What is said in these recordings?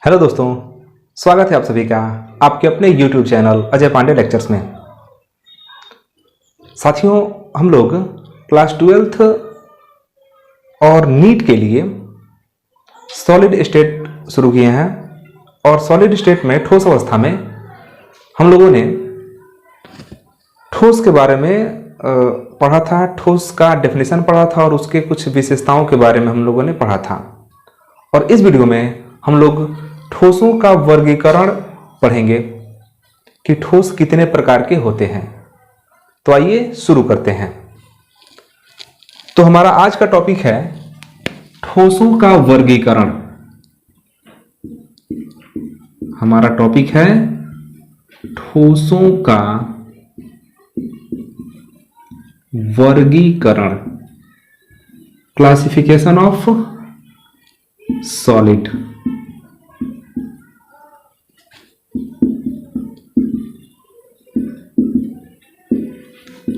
Hello दोस्तों, स्वागत है आप सभी का आपके अपने YouTube channel Ajay Pandey lectures में। साथियों, हम लोग क्लास 12th और नीट के लिए सॉलिड स्टेट शुरू किए हैं और सॉलिड स्टेट में ठोस अवस्था में हम लोगों ने ठोस के बारे में पढ़ा था, ठोस का डेफिनेशन पढ़ा था और उसके कुछ विशेषताओं के बारे में हम लोगों ने पढ़ा था। और इस वीडियो में हम लोग ठोसों का वर्गीकरण पढ़ेंगे कि ठोस कितने प्रकार के होते हैं। तो आइए शुरू करते हैं। तो हमारा आज का टॉपिक है ठोसों का वर्गीकरण। हमारा टॉपिक है ठोसों का वर्गीकरण, classification of solid.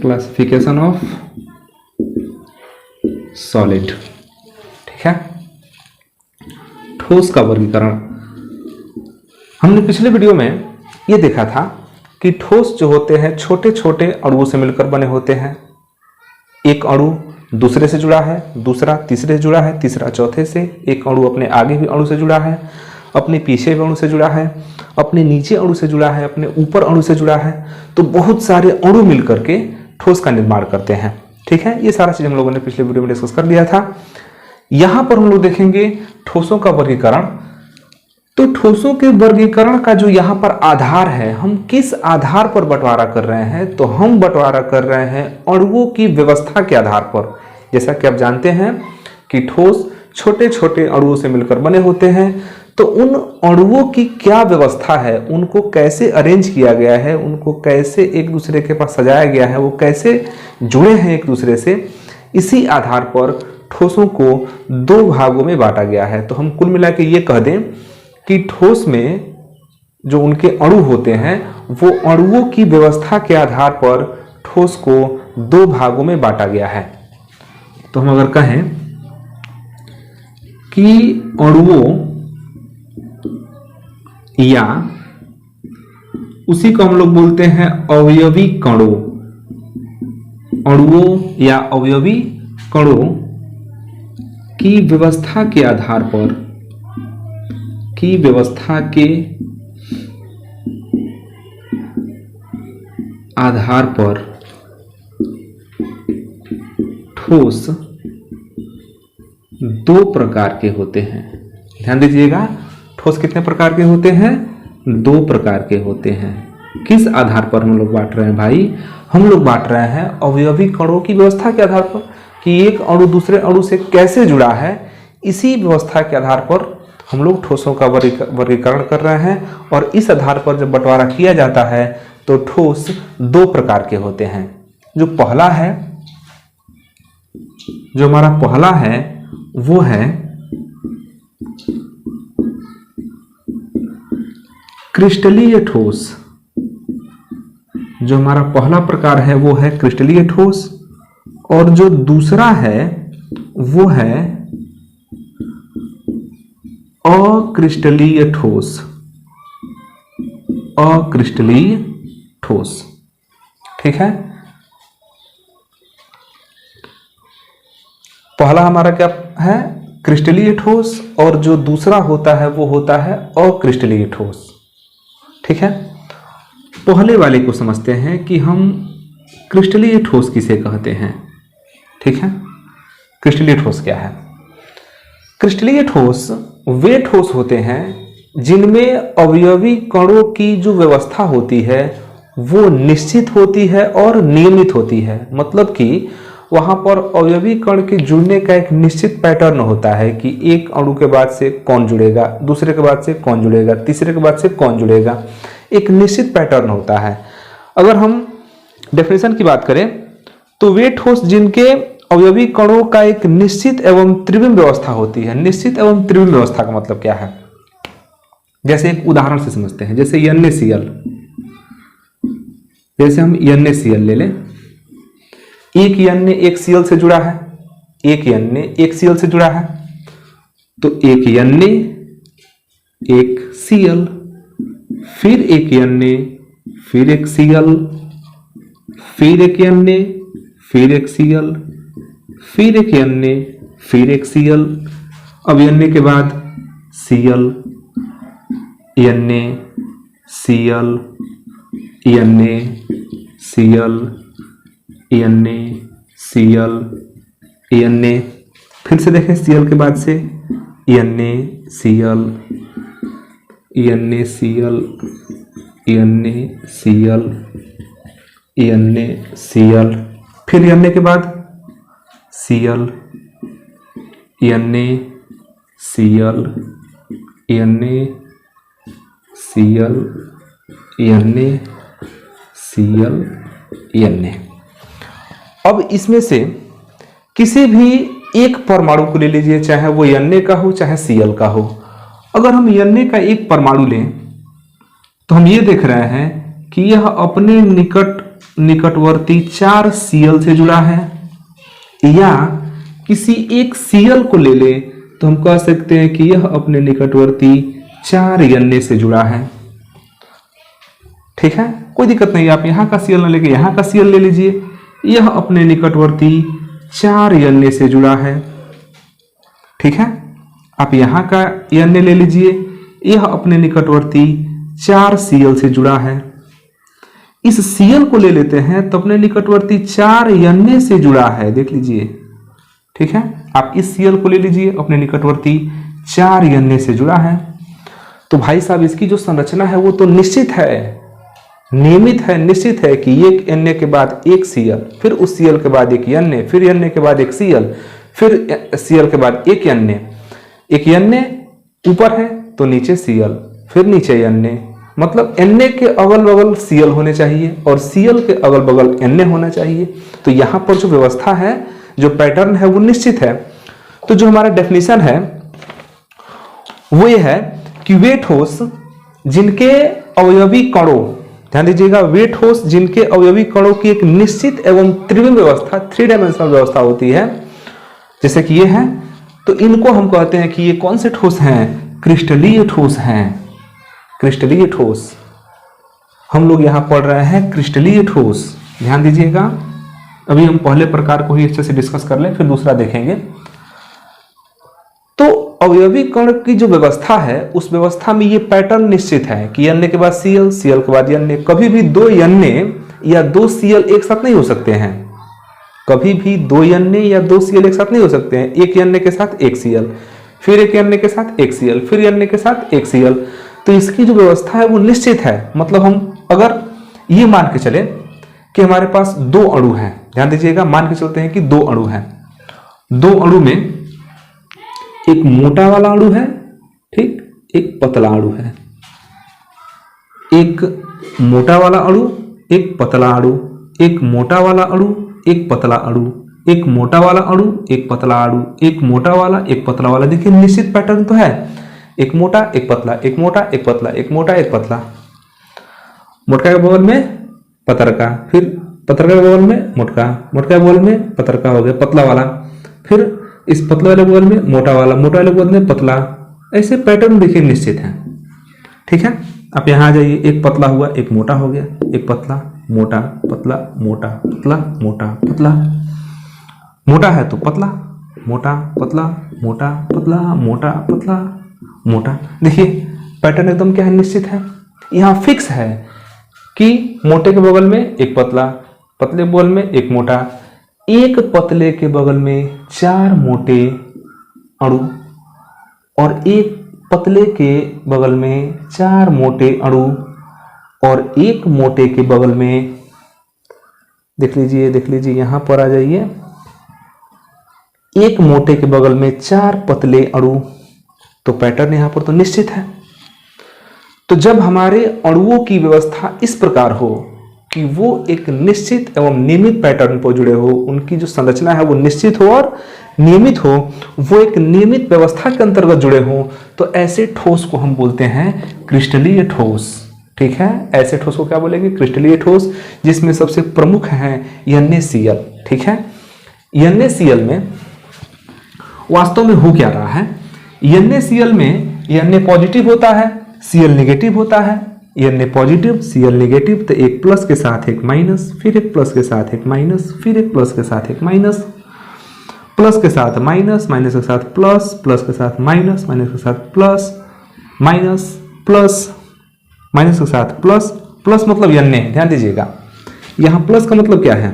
Classification of solid, ठीक है। ठोस का वर्गीकरण। हमने पिछले वीडियो में यह देखा था कि ठोस जो होते हैं छोटे छोटे अणुओं से मिलकर बने होते हैं। एक अणु दूसरे से जुड़ा है, दूसरा तीसरे से जुड़ा है, तीसरा चौथे से, एक अणु अपने आगे भी अणु से जुड़ा है, अपने पीछे भी अणु से जुड़ा है, अपने नीचे अणु से जुड़ा है, अपने ऊपर अणु से जुड़ा है। तो बहुत सारे अणु मिलकर के ठोस का निर्माण करते हैं, ठीक है। ये सारा चीज हम लोगों ने पिछले वीडियो में डिस्कस कर लिया था। यहां पर हम लोग देखेंगे ठोसों का वर्गीकरण। तो ठोसों के वर्गीकरण का जो यहां पर आधार है, हम किस आधार पर बंटवारा कर रहे हैं? तो हम बंटवारा कर रहे हैं अणुओं की व्यवस्था के आधार पर। जैसा कि आप जानते हैं कि ठोस छोटे छोटे अणुओं से मिलकर बने होते हैं। तो उन अणुओं की क्या व्यवस्था है, उनको कैसे अरेंज किया गया है, उनको कैसे एक दूसरे के पास सजाया गया है, वो कैसे जुड़े हैं एक दूसरे से, इसी आधार पर ठोसों को दो भागों में बांटा गया है। तो हम कुल मिला के ये कह दें कि ठोस में जो उनके अणु होते हैं वो अणुओं की व्यवस्था के आधार पर ठोस को दो भागों में बांटा गया है। तो हम अगर कहें कि अणुओं या उसी को हम लोग बोलते हैं अवयवी कणों, अणुओं या अवयवी कणों की व्यवस्था के आधार पर, की व्यवस्था के आधार पर ठोस दो प्रकार के होते हैं। ध्यान दीजिएगा, ठोस कितने प्रकार के होते हैं? दो प्रकार के होते हैं। किस आधार पर हम लोग बांट रहे हैं भाई? हम लोग बांट रहे हैं अवयवी कणों की व्यवस्था के आधार पर कि एक अणु दूसरे अणु से कैसे जुड़ा है। इसी व्यवस्था के आधार पर हम लोग ठोसों का वर्गीकरण कर रहे हैं। और इस आधार पर जब बंटवारा किया जाता है तो ठोस दो प्रकार के होते हैं। जो पहला है, जो हमारा पहला है वो है क्रिस्टलीय ठोस। जो हमारा पहला प्रकार है वो है क्रिस्टलीय ठोस। और जो दूसरा है वो है अक्रिस्टलीय ठोस। अक्रिस्टलीय ठोस, ठीक है। पहला हमारा क्या है? क्रिस्टलीय ठोस। और जो दूसरा होता है वो होता है अक्रिस्टलीय ठोस, ठीक है। पहले वाले को समझते हैं कि हम क्रिस्टलीय ठोस किसे कहते हैं, ठीक है। क्रिस्टलीय ठोस क्या है? क्रिस्टलीय ठोस वे ठोस होते हैं जिनमें अवयवी कणों की जो व्यवस्था होती है वो निश्चित होती है और नियमित होती है। मतलब कि वहां पर अवयवी कण के जुड़ने का एक निश्चित पैटर्न होता है कि एक अणु के बाद से कौन जुड़ेगा, दूसरे के बाद से कौन जुड़ेगा, तीसरे के बाद से कौन जुड़ेगा, एक निश्चित पैटर्न होता है। अगर हम डेफिनेशन की बात करें तो वे ठोस जिनके अवयवी कणों का एक निश्चित एवं त्रिविम व्यवस्था होती है। निश्चित एवं त्रिविम व्यवस्था का मतलब क्या है? जैसे एक उदाहरण से समझते हैं। जैसे NaCl, जैसे हम NaCl ले लें। एक Na एक Cl से जुड़ा है, एक Na एक Cl से जुड़ा है। तो एक Na एक Cl, फिर एक Na, फिर एक Cl, फिर एक Na, फिर एक Cl, फिर एक Na, फिर एक Cl। अब Na के बाद Cl, Na, Cl, Na, Cl, Na, Cl, Na। फिर से देखें Cl के बाद से Na, Cl, Na, Cl, Na, Cl, Na, Cl। फिर Na के बाद Cl, Na, Cl, Na, Cl, Na, Cl, Na। अब इसमें से किसी भी एक परमाणु को ले लीजिए, चाहे वो Na का हो चाहे Cl का हो। अगर हम Na का एक परमाणु लें तो हम ये देख रहे हैं कि यह अपने निकटवर्ती 4 Cl से जुड़ा है, या किसी एक Cl को ले ले तो हम कह सकते हैं कि यह अपने निकटवर्ती 4 Na से जुड़ा है। ठीक है, कोई दिक्कत नहीं, आप यहाँ का Cl ना लेके यहाँ का Cl ले लीजिए। यह अपने निकटवर्ती 4 Na से जुड़ा है। ठीक है, आप यहाँ का Na ले लीजिए, यह अपने निकटवर्ती 4 Cl से जुड़ा है। इस Cl को ले लेते हैं तो अपने निकटवर्ती 4 Na से जुड़ा है, देख लीजिए। ठीक है, आप इस Cl को ले लीजिए, अपने निकटवर्ती 4 Na से जुड़ा है। तो भाई साहब इसकी जो संरचना है वो तो निश्चित है, नियमित है, निश्चित है कि एक Na के बाद एक Cl, फिर उस Cl के बाद एक Na, फिर Na के बाद एक Cl, फिर Cl के बाद एक Na। एक Na ऊपर है तो नीचे Cl, फिर नीचे Na, मतलब Na के अगल बगल Cl होने चाहिए और Cl के अगल बगल Na होना चाहिए। तो यहाँ पर जो व्यवस्था है, जो पैटर्न है वो निश्चित है। तो जो हमारा डेफिनेशन है वो ये है कि वे ठोस जिनके अवयवी कणों, ध्यान दीजिएगा, वे ठोस जिनके अवयवी कणों की एक निश्चित एवं त्रिविम व्यवस्था, 3 डायमेंशनल व्यवस्था होती है, जैसे कि ये है, तो इनको हम कहते हैं कि ये कौन से ठोस हैं? क्रिस्टलीय ठोस हैं। क्रिस्टलीय ठोस, हम लोग यहां पढ़ रहे हैं क्रिस्टलीय ठोस, ध्यान दीजिएगा। अभी हम पहले प्रकार को ही अच्छे से डिस्कस कर लें, फिर दूसरा देखेंगे। तो अवयवी कण की जो व्यवस्था है, उस व्यवस्था में ये पैटर्न निश्चित है कि Na के बाद Cl, Cl के बाद Na। कभी भी 2 Na या 2 Cl एक साथ नहीं हो सकते हैं, कभी भी 2 Na या 2 Cl एक साथ नहीं हो सकते हैं। एक Na के साथ एक Cl, फिर एक Na के साथ एक Cl, फिर Na के साथ एक Cl। तो इसकी जो व्यवस्था है वो निश्चित है। मतलब हम अगर ये मान के चले कि हमारे पास 2 अणु हैं, ध्यान दीजिएगा, मान के चलते हैं कि 2 अणु हैं। 2 अणु में एक मोटा वाला अणु है, ठीक, एक पतला अणु है। एक मोटा वाला अणु, एक पतला अणु, एक मोटा वाला अणु, एक पतला अणु, एक मोटा वाला अणु, एक पतला अणु, एक मोटा वाला, एक पतला वाला। देखिए निश्चित पैटर्न तो है, एक मोटा एक पतला, एक मोटा एक पतला, एक मोटा एक पतला। मोटका के बगल में पतरका, फिर पतरका के बगल में मोटका, मोटका के बगल में पतरका हो गया पतला वाला, फिर इस पतले वाले बगल में मोटा वाला, मोटा वाले बगल में पतला। ऐसे पैटर्न देखिए निश्चित है। ठीक है, आप यहाँ आ जाइए, एक पतला हुआ, एक मोटा हो गया, एक पतला, मोटा, पतला, मोटा, पतला, मोटा, पतला। मोटा है तो पतला, मोटा, पतला, मोटा, पतला, मोटा, पतला, मोटा। देखिए पैटर्न एकदम क्या है, निश्चित है। यहाँ फिक्स है कि मोटे के बगल में एक पतला, पतले के बगल में एक मोटा, एक पतले के बगल में 4 मोटे अणु और एक पतले के बगल में 4 मोटे अणु और एक मोटे के बगल में, देख लीजिए, देख लीजिए, यहां पर आ जाइए, एक मोटे के बगल में 4 पतले अणु। तो पैटर्न यहां पर तो निश्चित है। तो जब हमारे अणुओं की व्यवस्था इस प्रकार हो कि वो एक निश्चित एवं नियमित पैटर्न पर जुड़े हो, उनकी जो संरचना है वो निश्चित हो और नियमित हो, वो एक नियमित व्यवस्था के अंतर्गत जुड़े हो, तो ऐसे ठोस को हम बोलते हैं क्रिस्टलीय ठोस। ठीक है, ऐसे ठोस को क्या बोलेंगे? क्रिस्टलीय ठोस, जिसमें सबसे प्रमुख है NaCl। ठीक है, NaCl में वास्तव में हो क्या रहा है? NaCl में Na पॉजिटिव होता है, Cl नेगेटिव होता है। Na पॉजिटिव, Cl नेगेटिव, तो एक प्लस के साथ एक माइनस, फिर एक प्लस के साथ एक माइनस, फिर एक प्लस के साथ एक माइनस, प्लस के साथ माइनस, माइनस के साथ प्लस, प्लस के साथ माइनस, माइनस के साथ प्लस, माइनस, प्लस, माइनस के साथ प्लस, प्लस मतलब Na, ध्यान दीजिएगा यहाँ प्लस का मतलब क्या है,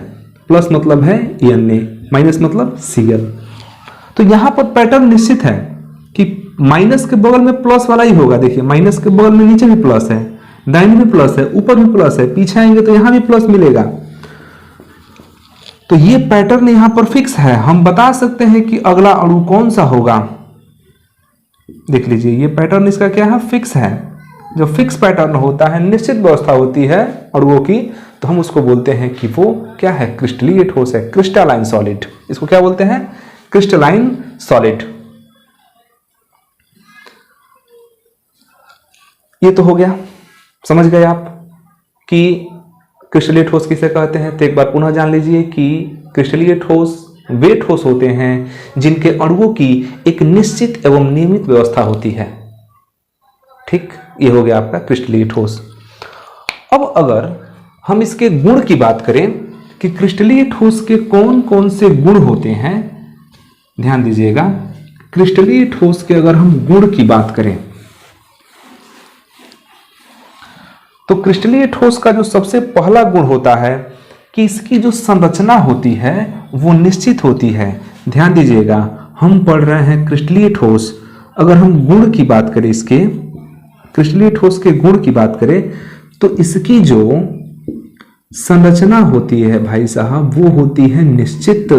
प्लस मतलब है Na, माइनस मतलब Cl। तो यहाँ पर पैटर्न निश्चित है कि माइनस के बगल में प्लस वाला ही होगा। देखिए माइनस के बगल में नीचे भी प्लस है, दाहिने भी प्लस है, ऊपर भी प्लस है, पीछे आएंगे तो यहाँ भी प्लस मिलेगा। तो ये पैटर्न यहाँ पर फिक्स है। हम बता सकते हैं कि अगला अणु कौन सा होगा। देख लीजिए ये पैटर्न इसका क्या है, फिक्स है। जब फिक्स पैटर्न होता है, निश्चित व्यवस्था होती है अणुओं की, तो हम उसको बोलते हैं कि वो क्या है, क्रिस्टलीय ठोस है, क्रिस्टलाइन सॉलिड। इसको क्या बोलते हैं, क्रिस्टलाइन सॉलिड। ये तो हो गया, समझ गए आप कि क्रिस्टलीय ठोस किसे कहते हैं। तो एक बार पुनः जान लीजिए कि क्रिस्टलीय ठोस वे ठोस होते हैं जिनके अणुओं की एक निश्चित एवं नियमित व्यवस्था होती है। ठीक, ये हो गया आपका क्रिस्टलीय ठोस। अब अगर हम इसके गुण की बात करें कि क्रिस्टलीय ठोस के कौन कौन से गुण होते हैं, ध्यान दीजिएगा। क्रिस्टलीय ठोस के अगर हम गुण की बात करें तो क्रिस्टलीय ठोस का जो सबसे पहला गुण होता है कि इसकी जो संरचना होती है वो निश्चित होती है। ध्यान दीजिएगा, हम पढ़ रहे हैं क्रिस्टलीय ठोस। अगर हम गुण की बात करें, इसके क्रिस्टलीय ठोस के गुण की बात करें तो इसकी जो संरचना होती है भाई साहब वो होती है निश्चित।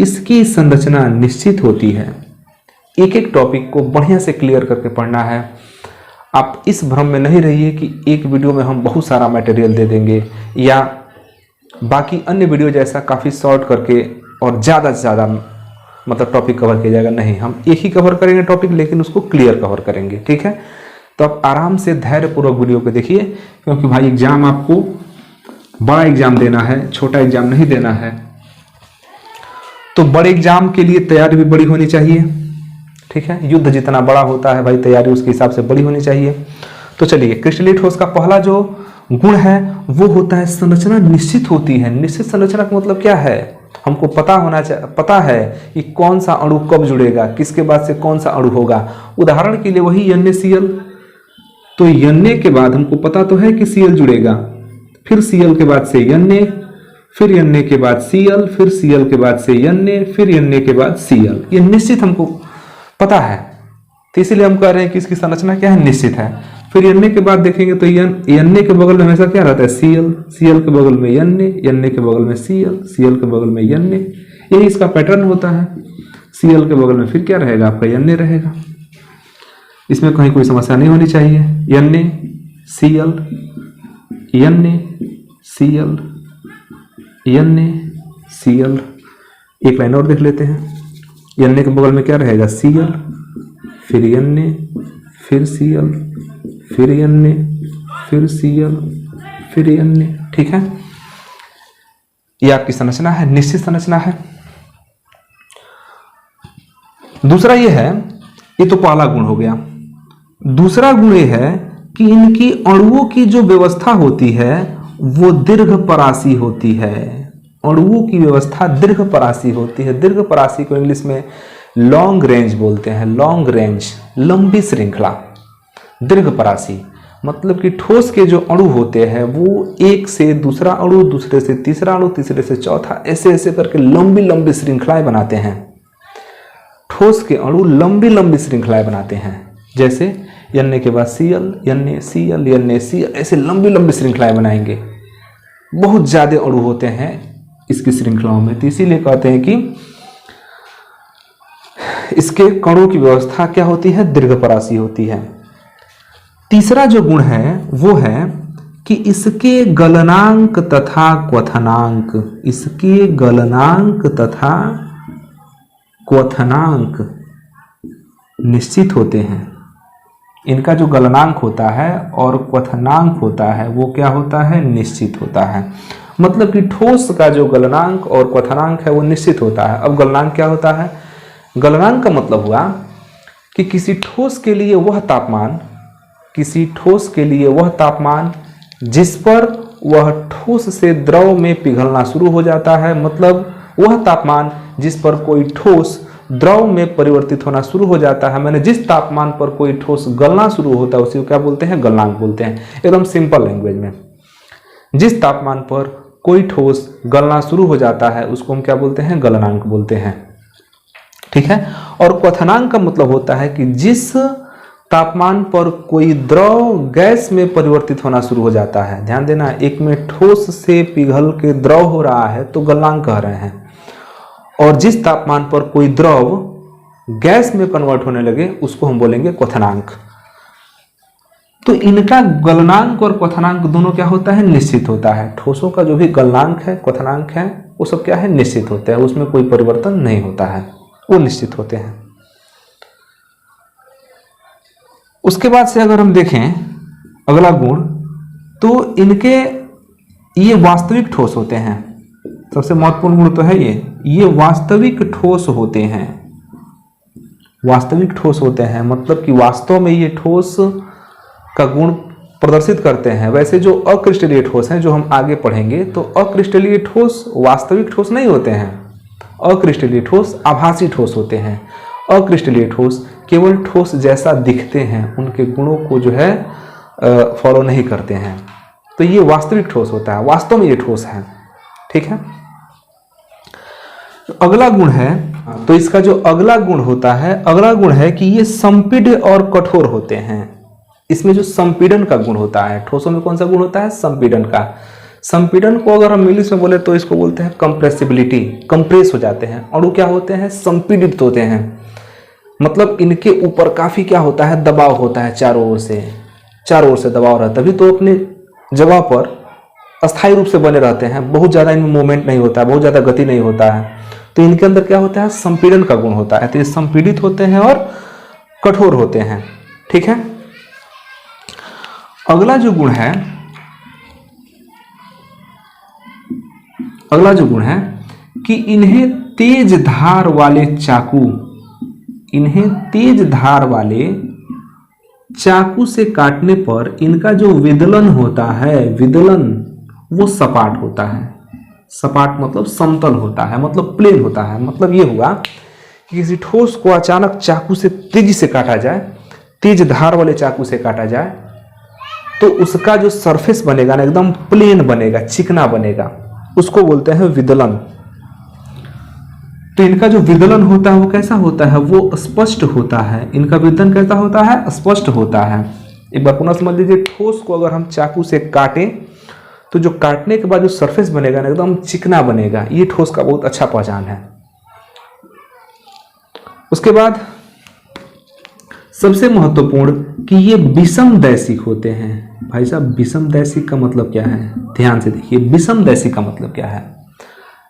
इसकी संरचना निश्चित होती है। एक एक टॉपिक को बढ़िया से क्लियर करके पढ़ना है। आप इस भ्रम में नहीं रहिए कि एक वीडियो में हम बहुत सारा मटेरियल दे देंगे या बाकी अन्य वीडियो जैसा काफ़ी शॉर्ट करके और ज़्यादा से ज़्यादा मतलब टॉपिक कवर किया जाएगा। नहीं, हम एक ही कवर करेंगे टॉपिक, लेकिन उसको क्लियर कवर करेंगे। ठीक है, तो आप आराम से धैर्यपूर्वक वीडियो को देखिए, क्योंकि भाई एग्जाम आपको बड़ा एग्जाम देना है, छोटा एग्जाम नहीं देना है। तो बड़े एग्जाम के लिए तैयारी भी बड़ी होनी चाहिए। ठीक है, युद्ध जितना बड़ा होता है भाई तैयारी उसके हिसाब से बड़ी होनी चाहिए। तो चलिए, क्रिस्टलीय ठोस का पहला जो गुण है वो होता है संरचना निश्चित होती है। निश्चित संरचना का मतलब क्या है, हमको पता है कि कौन सा अणु कब जुड़ेगा, किसके बाद से कौन सा अणु होगा। उदाहरण के लिए वही NaCl, तो Na के बाद हमको पता तो है कि Cl जुड़ेगा, फिर Cl के बाद से Na, फिर Na के बाद Cl, फिर Cl के बाद से Na, फिर Na के बाद Cl। ये निश्चित हमको पता है, तो इसीलिए हम कह रहे हैं कि इसकी संरचना क्या है, निश्चित है। फिर Na के बाद देखेंगे तो Na के बगल में हमेशा क्या रहता है, Cl, Cl के बगल में Na के बगल में Cl, Cl के बगल में Na। यही इसका पैटर्न होता है। Cl के बगल में फिर क्या रहेगा, आपका Na रहेगा। इसमें कहीं कोई समस्या नहीं होनी चाहिए। Na Cl, Na Cl, Na Cl। एक लाइन और देख लेते हैं। Na के बगल में क्या रहेगा, Cl, फिर Na, फिर Cl, फिर Na, फिर Cl, फिर Na। ठीक है, ये आपकी संरचना है, निश्चित संरचना है। दूसरा ये है, ये तो पहला गुण हो गया। दूसरा गुण ये है कि इनकी अणुओं की जो व्यवस्था होती है वो दीर्घपरासी होती है। अणुओं की व्यवस्था दीर्घपरासी होती है। दीर्घपरासी को इंग्लिश में लॉन्ग रेंज बोलते हैं। लॉन्ग रेंज, लंबी श्रृंखला। दीर्घपरासी मतलब कि ठोस के जो अणु होते हैं वो एक से दूसरा अणु, दूसरे से तीसरा अणु, तीसरे से चौथा, ऐसे ऐसे करके लंबी लंबी श्रृंखलाएं बनाते हैं। ठोस के अणु लंबी लंबी श्रृंखलाएं बनाते हैं, जैसे Na के बाद Cl, NaCl, NaCl, ऐसे लंबी लंबी श्रृंखलाएं बनाएंगे। बहुत ज्यादा अणु होते हैं इसकी श्रृंखलाओं में, तो इसीलिए कहते हैं कि इसके कणों की व्यवस्था क्या होती है, दीर्घपरासी होती है। तीसरा जो गुण है वो है कि इसके गलनांक तथा क्वथनांक, इसके गलनांक तथा क्वथनांक निश्चित होते हैं। इनका जो गलनांक होता है और क्वथनांक होता है वो क्या होता है, निश्चित होता है। मतलब कि ठोस का जो गलनांक और क्वथनांक है वो निश्चित होता है। अब गलनांक क्या होता है, गलनांक का मतलब हुआ कि किसी ठोस के लिए वह तापमान जिस पर वह ठोस से द्रव में पिघलना शुरू हो जाता है, मतलब वह तापमान जिस पर कोई ठोस द्रव में परिवर्तित होना शुरू हो जाता है, मैंने जिस तापमान पर कोई ठोस गलना शुरू होता है उसी को क्या बोलते हैं? गलनांक बोलते हैं। एकदम सिंपल लैंग्वेज में, जिस तापमान पर कोई ठोस गलना शुरू हो जाता है उसको हम क्या बोलते हैं? गलनांक बोलते हैं। ठीक है। और क्वथनांक का मतलब होता है कि जिस तापमान पर कोई द्रव गैस में परिवर्तित होना शुरू हो जाता है। ध्यान देना, एक में ठोस से पिघल के द्रव हो रहा है तो गलनांक कह रहे हैं, और जिस तापमान पर कोई द्रव गैस में कन्वर्ट होने लगे उसको हम बोलेंगे क्वथनांक। तो इनका गलनांक और क्वथनांक दोनों क्या होता है? निश्चित होता है। ठोसों का जो भी गलनांक है, क्वथनांक है, वो सब क्या है? निश्चित होते हैं, उसमें कोई परिवर्तन नहीं होता है, वो निश्चित होते हैं। उसके बाद से अगर हम देखें अगला गुण, तो इनके ये वास्तविक ठोस होते हैं। सबसे महत्वपूर्ण गुण तो है ये वास्तविक ठोस होते हैं। वास्तविक ठोस होते हैं मतलब कि वास्तव में ये ठोस का गुण प्रदर्शित करते हैं। वैसे जो अक्रिस्टलीय ठोस हैं, जो हम आगे पढ़ेंगे, तो अक्रिस्टलीय ठोस वास्तविक ठोस नहीं होते हैं। अक्रिस्टलीय ठोस आभासी ठोस होते हैं। अक्रिस्टलीय ठोस केवल ठोस जैसा दिखते हैं, उनके गुणों को जो है फॉलो नहीं करते हैं। तो ये वास्तविक ठोस होता है, वास्तव में ये ठोस है। ठीक है। अगला गुण है, तो इसका जो अगला गुण होता है, अगला गुण है कि ये संपीड्य और कठोर होते हैं। इसमें जो संपीड़न का गुण होता है, ठोसों में कौन सा गुण होता है? संपीड़न का। संपीड़न को अगर हम इंग्लिश में बोले तो इसको बोलते हैं कंप्रेसिबिलिटी। कंप्रेस हो जाते हैं। अणु क्या होते हैं? संपीड़ित होते हैं। मतलब इनके ऊपर काफी क्या होता है? दबाव होता है, चारों ओर से दबाव रहता है, तभी तो अपने जगह पर अस्थायी रूप से बने रहते हैं। बहुत ज्यादा इनमें मूवमेंट नहीं होता है, बहुत ज्यादा गति नहीं होता है। तो इनके अंदर क्या होता है? संपीड़न का गुण होता है। तो ये संपीड़ित होते हैं और कठोर होते हैं। ठीक है। अगला जो गुण है कि इन्हें तेज धार वाले चाकू से काटने पर इनका जो विदलन होता है, वो सपाट होता है। सपाट मतलब समतल होता है, मतलब प्लेन होता है। मतलब ये हुआ कि किसी ठोस को अचानक चाकू से तेजी से काटा जाए, तेज धार वाले चाकू से काटा जाए, तो उसका जो सरफेस बनेगा ना, एकदम प्लेन बनेगा, चिकना बनेगा, उसको बोलते हैं विदलन। तो इनका जो विदलन होता है वो कैसा होता है? वो स्पष्ट होता है। इनका विदलन कैसा होता है? स्पष्ट होता है। एक बार पुनः समझ लीजिए, ठोस को अगर हम चाकू से काटें तो जो काटने के बाद जो सरफेस बनेगा ना, एकदम चिकना बनेगा। ये ठोस का बहुत अच्छा पहचान है। उसके बाद सबसे महत्वपूर्ण कि ये विषमदैशिक होते हैं। भाई साहब, विषमदैशिक का मतलब क्या है? ध्यान से देखिए, विषमदैशिक का मतलब क्या है?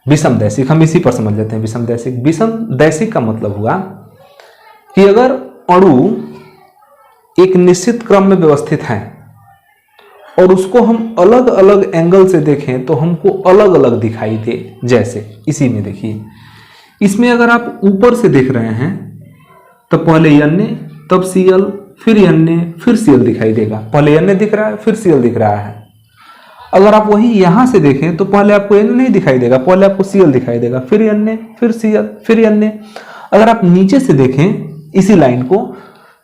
विषमदैशिक हम इसी पर समझ लेते हैं। विषमदैशिक का मतलब हुआ कि अगर अणु एक निश्चित क्रम में व्यवस्थित है और उसको हम अलग अलग एंगल से देखें तो हमको अलग अलग दिखाई दे। जैसे इसी में देखिए, इसमें अगर आप ऊपर से देख रहे हैं तो पहले N, तब Cl, फिर N, फिर Cl दिखाई देगा। पहले N दिख रहा है, फिर Cl दिख रहा है। अगर आप वही यहां से देखें तो पहले आपको N नहीं दिखाई देगा, पहले आपको Cl दिखाई देगा, फिर N, फिर Cl, फिर N। अगर आप नीचे से देखें इसी लाइन को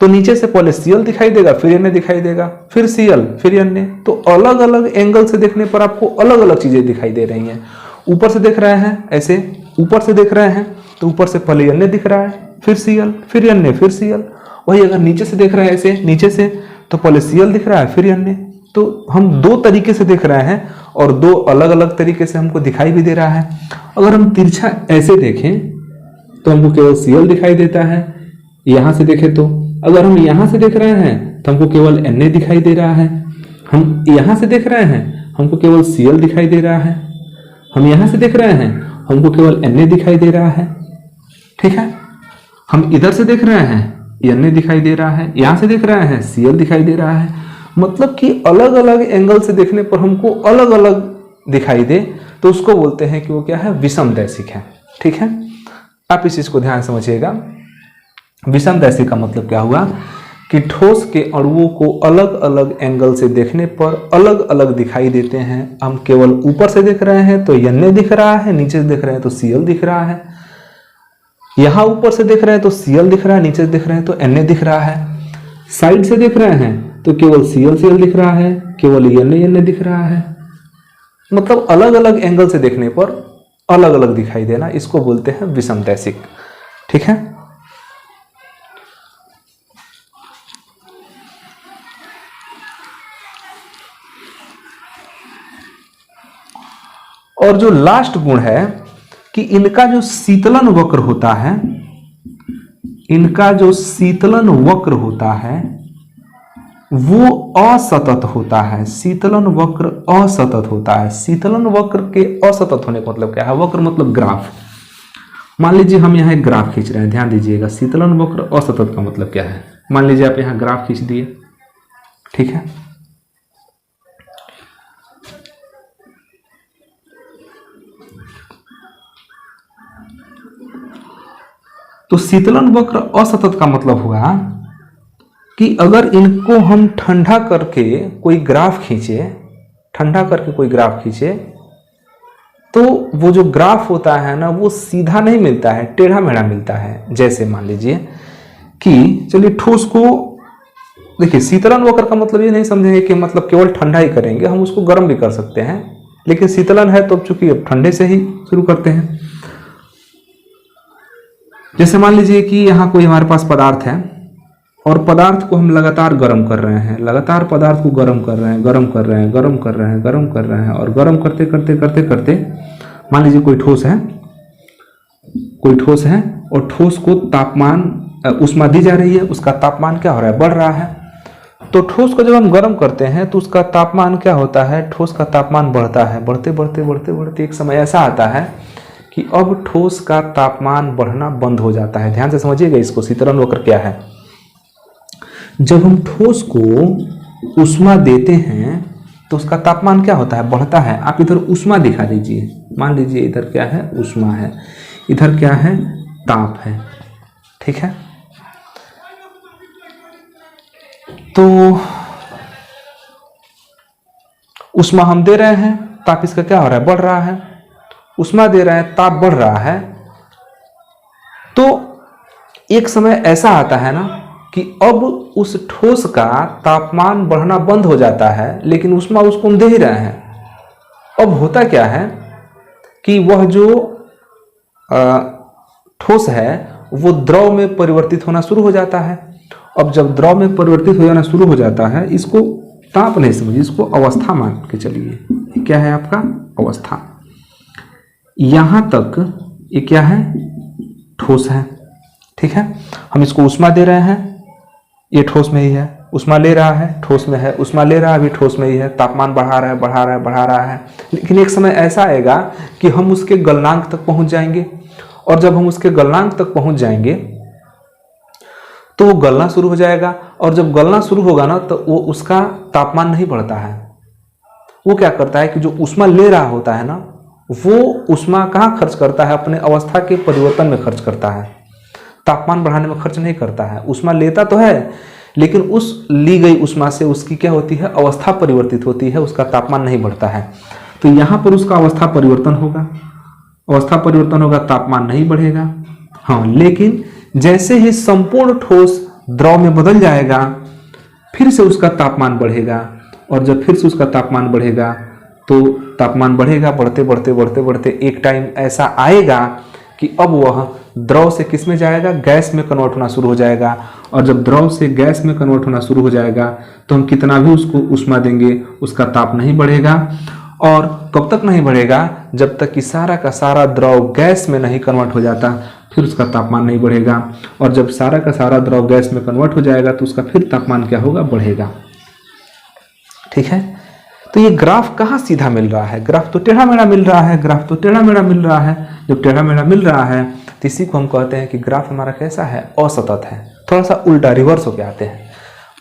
तो नीचे से पहले Cl दिखाई देगा, फिर N दिखाई देगा, फिर Cl, फिर N। तो अलग अलग एंगल से देखने पर आपको अलग अलग चीजें दिखाई दे रही हैं। ऊपर से देख रहे हैं ऐसे, ऊपर से देख रहे हैं तो ऊपर से पहले N दिख रहा है, फिर Cl, फिर N, फिर Cl। वही अगर नीचे से देख रहे हैं ऐसे, नीचे से, तो पहले Cl दिख रहा है, फिर N। तो हम दो तरीके से देख रहे हैं और दो अलग अलग तरीके से हमको दिखाई भी दे रहा है। अगर हम तिरछा ऐसे देखें तो हमको केवल Cl दिखाई देता है। यहां से देखें तो, अगर हम यहां से देख रहे हैं तो हमको केवल Na दिखाई दे रहा है। हम यहां से देख रहे हैं हमको केवल Cl दिखाई दे रहा है। हम यहां से देख रहे हैं हमको केवल Na दिखाई दे रहा है। ठीक है। हम इधर से देख रहे हैं Na दिखाई दे रहा है, यहां से देख रहे हैं Cl दिखाई दे रहा है। मतलब कि अलग अलग एंगल से देखने पर हमको अलग अलग दिखाई दे तो उसको बोलते हैं कि वो क्या है? विषमदैशिक है। ठीक है। आप इस चीज को ध्यान समझिएगा। विषमदैशिक का मतलब क्या हुआ कि ठोस के अणुओं को अलग अलग एंगल से देखने पर अलग अलग दिखाई देते हैं। हम केवल ऊपर से देख रहे हैं तो Na दिख रहा है, नीचे से देख रहे हैं तो Cl दिख रहा है। यहां ऊपर से देख रहे हैं तो Cl दिख रहा है, नीचे से देख रहे हैं तो Na दिख रहा है। साइड से देख रहे हैं तो केवल Cl दिख रहा है, केवल Na दिख रहा है। मतलब अलग अलग एंगल से देखने पर अलग अलग दिखाई देना, इसको बोलते हैं विषमदैशिक। ठीक है। और जो लास्ट गुण है कि इनका जो शीतलन वक्र होता है, इनका जो शीतलन वक्र होता है वो असतत होता है। शीतलन वक्र असतत होता है। शीतलन वक्र के असतत होने का मतलब क्या है? वक्र मतलब ग्राफ। मान लीजिए हम यहाँ एक ग्राफ खींच रहे हैं, ध्यान दीजिएगा। शीतलन वक्र असतत का मतलब क्या है? मान लीजिए आप यहाँ ग्राफ खींच दिए, ठीक है। तो शीतलन वक्र असतत का मतलब हुआ कि अगर इनको हम ठंडा करके कोई ग्राफ खींचे, ठंडा करके कोई ग्राफ खींचे, तो वो जो ग्राफ होता है ना वो सीधा नहीं मिलता है, टेढ़ा मेढ़ा मिलता है। जैसे मान लीजिए कि चलिए ठोस को देखिए, शीतलन वक्र का मतलब ये नहीं समझेंगे कि मतलब केवल ठंडा ही करेंगे, हम उसको गर्म भी कर सकते हैं, लेकिन शीतलन है तो चूंकि अब ठंडे से ही शुरू करते हैं। जैसे मान लीजिए कि यहाँ कोई हमारे पास पदार्थ है और पदार्थ को हम लगातार गर्म कर रहे हैं, लगातार पदार्थ को गर्म कर रहे हैं, गर्म कर रहे हैं, गर्म कर रहे हैं, गर्म कर रहे हैं, और गर्म करते करते करते करते मान लीजिए कोई ठोस है, कोई ठोस है और ठोस को तापमान ऊष्मा दी जा रही है, उसका तापमान क्या हो रहा है? बढ़ रहा है। तो ठोस को जब हम गर्म करते हैं तो उसका तापमान क्या होता है? ठोस का तापमान बढ़ता है। बढ़ते बढ़ते बढ़ते बढ़ते एक समय ऐसा आता है कि अब ठोस का तापमान बढ़ना बंद हो जाता है। ध्यान से समझिएगा इसको, शीतलन वक्र क्या है। जब हम ठोस को ऊष्मा देते हैं तो उसका तापमान क्या होता है? बढ़ता है। आप इधर ऊष्मा दिखा दीजिए, मान लीजिए इधर क्या है? ऊष्मा है, इधर क्या है? ताप है, ठीक है। तो ऊष्मा हम दे रहे हैं, ताप इसका क्या हो रहा है? बढ़ रहा है। ऊष्मा दे रहे हैं, ताप बढ़ रहा है। तो एक समय ऐसा आता है ना कि अब उस ठोस का तापमान बढ़ना बंद हो जाता है, लेकिन ऊष्मा उसको हम दे ही रहे हैं। अब होता क्या है कि वह जो ठोस है वो द्रव में परिवर्तित होना शुरू हो जाता है। अब जब द्रव में परिवर्तित हो जाना शुरू हो जाता है, इसको ताप नहीं समझिए, इसको अवस्था मान के चलिए। क्या है आपका? अवस्था। यहां तक ये क्या है? ठोस है, ठीक है। हम इसको ऊष्मा दे रहे हैं, ये ठोस में ही है। ऊष्मा ले रहा है, ठोस में है। ऊष्मा ले रहा है, भी ठोस में ही है। तापमान बढ़ा रहा है, बढ़ा रहा है, बढ़ा रहा है। लेकिन एक समय ऐसा आएगा कि हम उसके गलनांक तक पहुंच जाएंगे, और जब हम उसके गलनांक तक पहुंच जाएंगे तो वो गलना शुरू हो जाएगा, और जब गलना शुरू होगा ना तो वो उसका तापमान नहीं बढ़ता है। वो क्या करता है कि जो ऊष्मा ले रहा होता है ना, वो ऊष्मा कहाँ खर्च करता है? अपने अवस्था के परिवर्तन में खर्च करता है, तापमान बढ़ाने में खर्च नहीं करता है। ऊष्मा लेता तो है, लेकिन उस ली गई ऊष्मा से उसकी क्या होती है? अवस्था परिवर्तित होती है, उसका तापमान नहीं बढ़ता है। तो यहाँ पर उसका अवस्था परिवर्तन होगा, अवस्था परिवर्तन होगा, तापमान नहीं बढ़ेगा। हाँ, लेकिन जैसे ही संपूर्ण ठोस द्रव में बदल जाएगा, फिर से उसका तापमान बढ़ेगा, और जब फिर से उसका तापमान बढ़ेगा तो तापमान बढ़ेगा, बढ़ते बढ़ते बढ़ते बढ़ते एक टाइम ऐसा आएगा कि अब वह द्रव से किस में जाएगा? गैस में कन्वर्ट होना शुरू हो जाएगा। और जब द्रव से गैस में कन्वर्ट होना शुरू हो जाएगा तो हम कितना भी उसको ऊष्मा देंगे, उसका ताप नहीं बढ़ेगा। और कब तक नहीं बढ़ेगा? जब तक कि सारा का सारा द्रव गैस में नहीं कन्वर्ट हो जाता, फिर उसका तापमान नहीं बढ़ेगा। और जब सारा का सारा द्रव गैस में कन्वर्ट हो जाएगा तो उसका फिर तापमान क्या होगा? बढ़ेगा, ठीक है। तो ये ग्राफ कहाँ सीधा मिल रहा है? ग्राफ तो टेढ़ा मेढ़ा मिल रहा है, ग्राफ तो टेढ़ा मेढ़ा मिल रहा है। जब टेढ़ा मेढ़ा मिल रहा है तो इसी को हम कहते हैं कि ग्राफ हमारा कैसा है? असतत है। थोड़ा सा उल्टा रिवर्स होके आते हैं।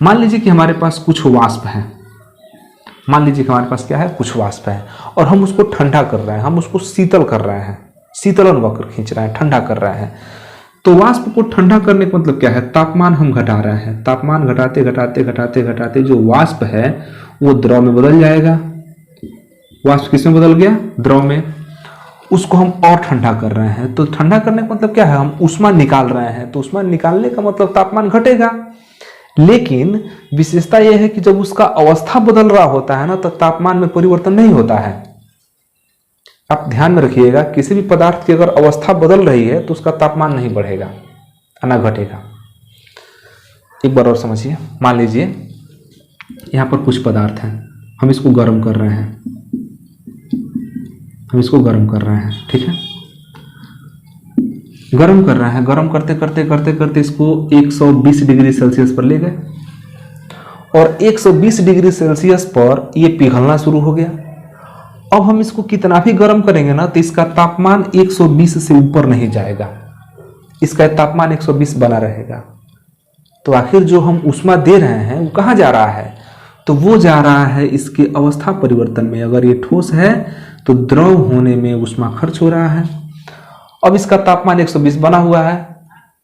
मान लीजिए कि हमारे पास कुछ वाष्प है, मान लीजिए कि हमारे पास क्या है? कुछ वाष्प है, और हम उसको ठंडा कर रहे हैं, हम उसको शीतल कर रहे हैं, शीतलन वक्र खींच रहे हैं, ठंडा कर रहे हैं। तो वाष्प को ठंडा करने का मतलब क्या है, तापमान हम घटा रहे हैं। तापमान घटाते घटाते घटाते घटाते जो वाष्प है वो द्रव में बदल जाएगा। वाष्प किस में बदल गया, द्रव में। उसको हम और ठंडा कर रहे हैं। तो ठंडा करने का मतलब क्या है, हम ऊष्मा निकाल रहे हैं। तो ऊष्मा निकालने का मतलब तापमान घटेगा। लेकिन विशेषता यह है कि जब उसका अवस्था बदल रहा होता है ना, तो तापमान में परिवर्तन नहीं होता है। आप ध्यान में रखिएगा, किसी भी पदार्थ की अगर अवस्था बदल रही है तो उसका तापमान नहीं बढ़ेगा, ना घटेगा। एक बार और समझिए। मान लीजिए यहां पर कुछ पदार्थ हैं, हम इसको गर्म कर रहे हैं, हम इसको गर्म कर रहे हैं, ठीक है। गर्म कर रहे हैं, गर्म करते करते करते करते इसको 120 डिग्री सेल्सियस पर ले गए और 120 डिग्री सेल्सियस पर ये पिघलना शुरू हो गया। अब हम इसको कितना भी गर्म करेंगे ना, तो इसका तापमान 120 से ऊपर नहीं जाएगा, इसका तापमान 120 बना रहेगा। तो आखिर जो हम ऊष्मा दे रहे हैं वो कहाँ जा रहा है, तो वो जा रहा है इसके अवस्था परिवर्तन में। अगर ये ठोस है तो द्रव होने में ऊष्मा खर्च हो रहा है। अब इसका तापमान 120 बना हुआ है,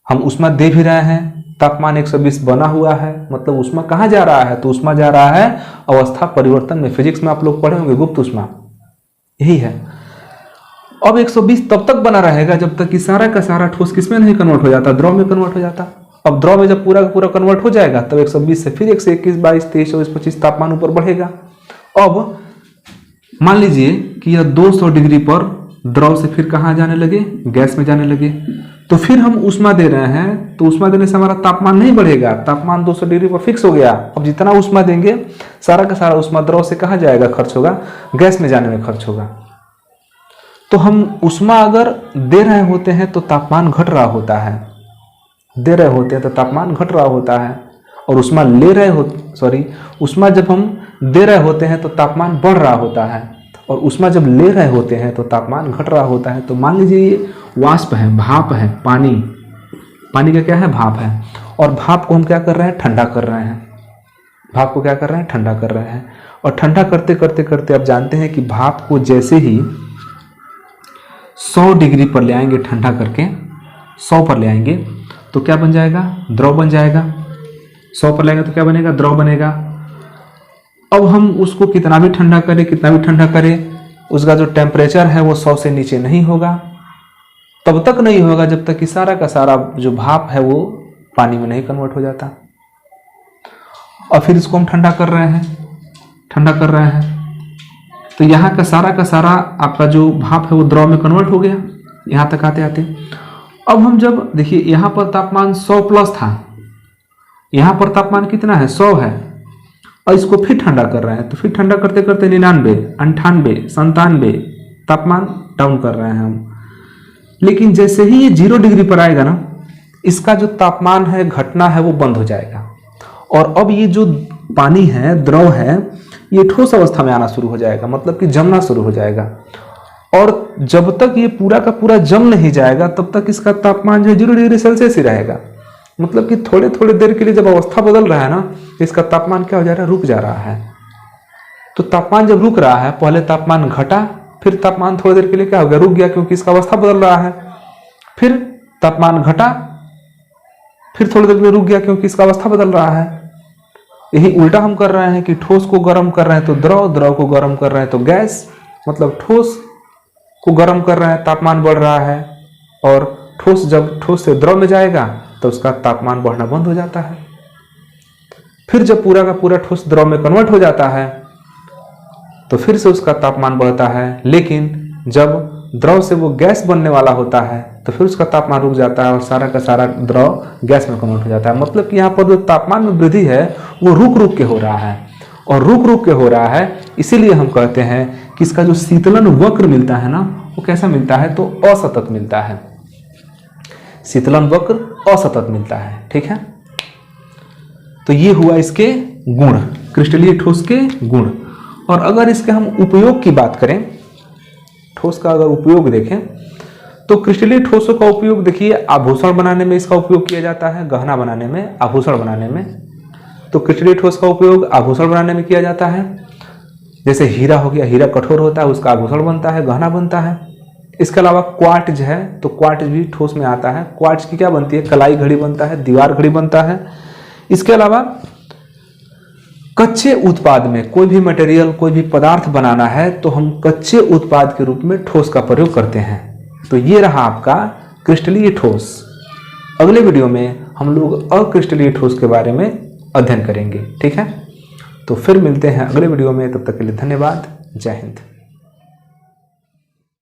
हम ऊष्मा दे भी रहे हैं, तापमान 120 बना हुआ है, मतलब ऊष्मा कहाँ जा रहा है, तो ऊष्मा जा रहा है अवस्था परिवर्तन में। फिजिक्स में आप लोग पढ़े होंगे गुप्त ऊष्मा, यही है। अब 120 तब तक बना रहेगा जब तक कि सारा का सारा ठोस किसमें नहीं कन्वर्ट हो जाता, द्रव में कन्वर्ट हो जाता। अब द्रव में जब पूरा का पूरा कन्वर्ट हो जाएगा तब 120 से फिर 121, 22, 23, 24, 25 तापमान ऊपर बढ़ेगा। अब मान लीजिए कि यह 200 डिग्री पर द्रव से फिर कहाँ जाने लगे, गैस में जाने लगे। तो फिर हम ऊष्मा दे रहे हैं, तो ऊष्मा देने से हमारा तापमान नहीं बढ़ेगा, तापमान 200 डिग्री पर फिक्स हो गया। अब जितना ऊष्मा देंगे सारा का सारा ऊष्मा द्रव से कहाँ जाएगा, खर्च होगा, गैस में जाने में खर्च होगा। तो हम ऊष्मा अगर दे रहे होते हैं तो तापमान घट रहा होता है, दे रहे होते हैं तो तापमान घट रहा होता है। और ऊष्मा ले रहे हो ऊष्मा जब हम दे रहे होते हैं तो तापमान बढ़ रहा होता है, और ऊष्मा जब ले रहे होते हैं तो तापमान घट रहा होता है। तो मान लीजिए ये वाष्प है, भाप है, पानी, पानी का क्या है, भाप है। और भाप को हम क्या कर रहे हैं, ठंडा कर रहे हैं। भाप को क्या कर रहे हैं, ठंडा कर रहे हैं। और ठंडा करते करते करते आप जानते हैं कि भाप को जैसे ही 100 डिग्री पर ले आएंगे, ठंडा करके 100 पर ले आएंगे तो क्या बन जाएगा, द्रव बन जाएगा। 100 पर लाएंगे तो क्या बनेगा, द्रव बनेगा। अब हम उसको कितना भी ठंडा करें, कितना भी ठंडा करें, उसका जो टेम्परेचर है वो 100 से नीचे नहीं होगा। तब तक नहीं होगा जब तक कि सारा का सारा जो भाप है वो पानी में नहीं कन्वर्ट हो जाता। और फिर इसको हम ठंडा कर रहे हैं, ठंडा कर रहे हैं, तो यहाँ का सारा आपका जो भाप है वो द्रव में कन्वर्ट हो गया यहाँ तक आते आते। अब हम जब देखिए यहाँ पर तापमान 100 प्लस था, यहाँ पर तापमान कितना है, 100 है, और इसको फिर ठंडा कर रहे हैं। तो फिर ठंडा करते करते 99, 98, 97 तापमान डाउन कर रहे हैं हम। लेकिन जैसे ही ये 0 डिग्री पर आएगा ना, इसका जो तापमान है घटना है वो बंद हो जाएगा। और अब ये जो पानी है, द्रव है, ये ठोस अवस्था में आना शुरू हो जाएगा, मतलब कि जमना शुरू हो जाएगा। और जब तक ये पूरा का पूरा जम नहीं जाएगा तब तक इसका तापमान जो है 0 डिग्री सेल्सियस ही रहेगा। मतलब कि थोड़े थोड़े देर के लिए जब अवस्था बदल रहा है ना, इसका तापमान क्या हो जा रहा है, रुक जा रहा है। तो तापमान जब रुक रहा है, पहले तापमान घटा, फिर तापमान थोड़ी देर के लिए क्या हो गया, रुक गया, क्योंकि इसका अवस्था बदल रहा है। फिर तापमान घटा, फिर थोड़ी देर के लिए रुक गया, क्योंकि इसका अवस्था बदल रहा है। यही उल्टा हम कर रहे हैं कि ठोस को गर्म कर रहे हैं तो द्रव, द्रव को गर्म कर रहे हैं तो गैस, मतलब ठोस को गर्म कर रहे हैं, तापमान बढ़ रहा है, और ठोस जब ठोस से द्रव में जाएगा तो उसका तापमान बढ़ना बंद हो जाता है। फिर जब पूरा का पूरा ठोस द्रव में कन्वर्ट हो जाता है तो फिर से उसका तापमान बढ़ता है। लेकिन जब द्रव से वो गैस बनने वाला होता है तो फिर उसका तापमान रुक जाता है और सारा का सारा द्रव गैस में कन्वर्ट हो जाता है। मतलब कि यहाँ पर जो तापमान में वृद्धि है वो रुक रुक के हो रहा है, और रुक रुक के हो रहा है। इसीलिए हम कहते हैं कि इसका जो शीतलन वक्र मिलता है ना, वो कैसा मिलता है, तो असतत मिलता है। शीतलन वक्र असतत मिलता है, ठीक है। तो ये हुआ इसके गुण, क्रिस्टलीय ठोस के गुण। और अगर इसके हम उपयोग की बात करें, ठोस का अगर उपयोग देखें तो क्रिस्टलीय ठोसों का उपयोग देखिए आभूषण बनाने में इसका उपयोग किया जाता है, गहना बनाने में, आभूषण बनाने में। तो क्रिस्टलीय ठोस का उपयोग आभूषण बनाने में किया जाता है। जैसे हीरा हो गया, हीरा कठोर होता है, उसका आभूषण बनता है, गहना बनता है। इसके अलावा क्वार्ट्ज है, तो क्वार्ट्ज भी ठोस में आता है। क्वार्ट्ज की क्या बनती है, कलाई घड़ी बनता है, दीवार घड़ी बनता है। इसके अलावा कच्चे उत्पाद में कोई भी मटेरियल, कोई भी पदार्थ बनाना है तो हम कच्चे उत्पाद के रूप में ठोस का प्रयोग करते हैं। तो ये रहा आपका क्रिस्टलीय ठोस। अगले वीडियो में हम लोग अक्रिस्टलीय ठोस के बारे में अध्ययन करेंगे। ठीक है, तो फिर मिलते हैं अगले वीडियो में। तब तक के लिए धन्यवाद। जय हिंद।